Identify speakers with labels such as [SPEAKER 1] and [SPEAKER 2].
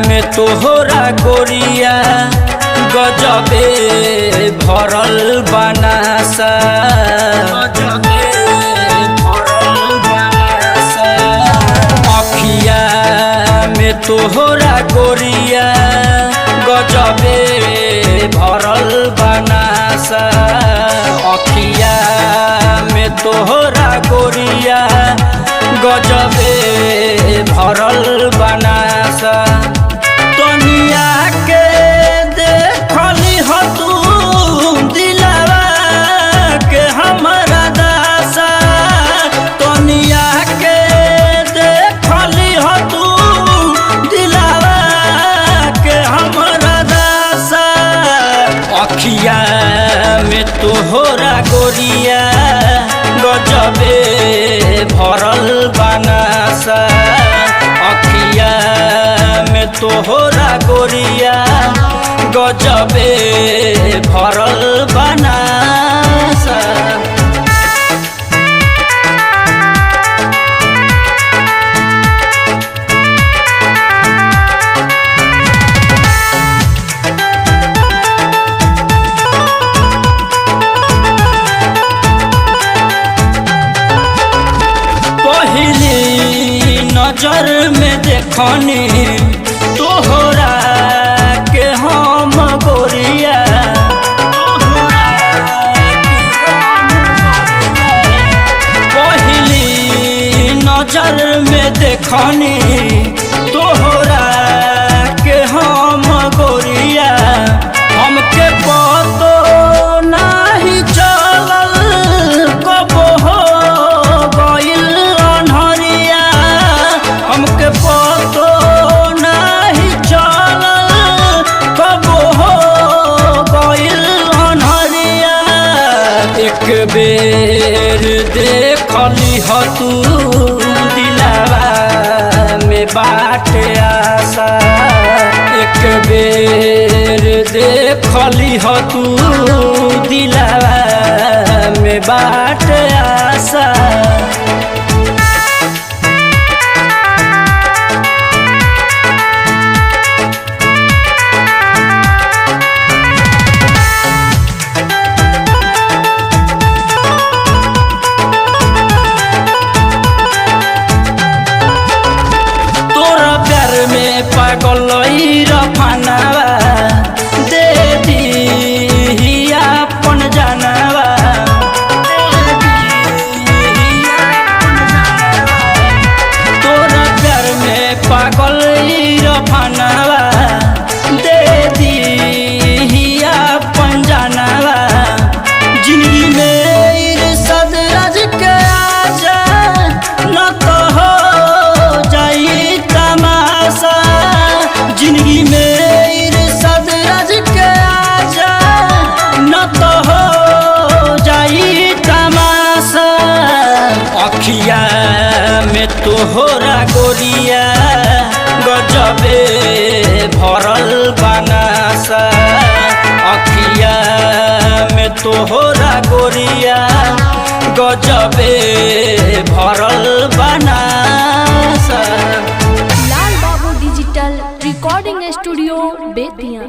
[SPEAKER 1] में तोहरा गोरिया गजबे भरल बनासा अखिया में तोहरा गोरिया गजबे भरल बनासा अखिया में तोहरा गोरिया गजबे भरल बनासा दुनिया के देखली हो तू दिलवा के हमरा दासा दुनिया के देखली हो तू दिलवा के हमरा दासा अखिया में तोहरा गोरिया गजबे भरल बनासा अखिया में तोहरा गोरिया गजबे भरल बनासा नजर में देखनी तोहरा के हम गोरिया पहली नजर में देखनी तोहरा के हम गोरिया हमके पतो नहीं चलल कब हो गइल अनहरिया हमके पतो नहीं चलल कब हो गइल अनहरिया एक बेर देखली ह तू दिलवा में बाटे आशा एक बेर देखली ह तू दिलवा में बाटे आशा पागल रफानावा दे दी अपन जानवा तोरा प्यार में पागल रफानावा दे दी अपन जानवा जिंदगी में सदराज के आजा न तो हो जाई तमाशा जिंदगी में सदराज के आजा न तो हो जाई तमाशा अखिया में तोहरा गोरिया गजबे भरल बनासा अखिया में तोहरा गोरिया गजबे भरल बनासा।
[SPEAKER 2] लाल बाबू डिजिटल रिकॉर्डिंग स्टूडियो बेतिया।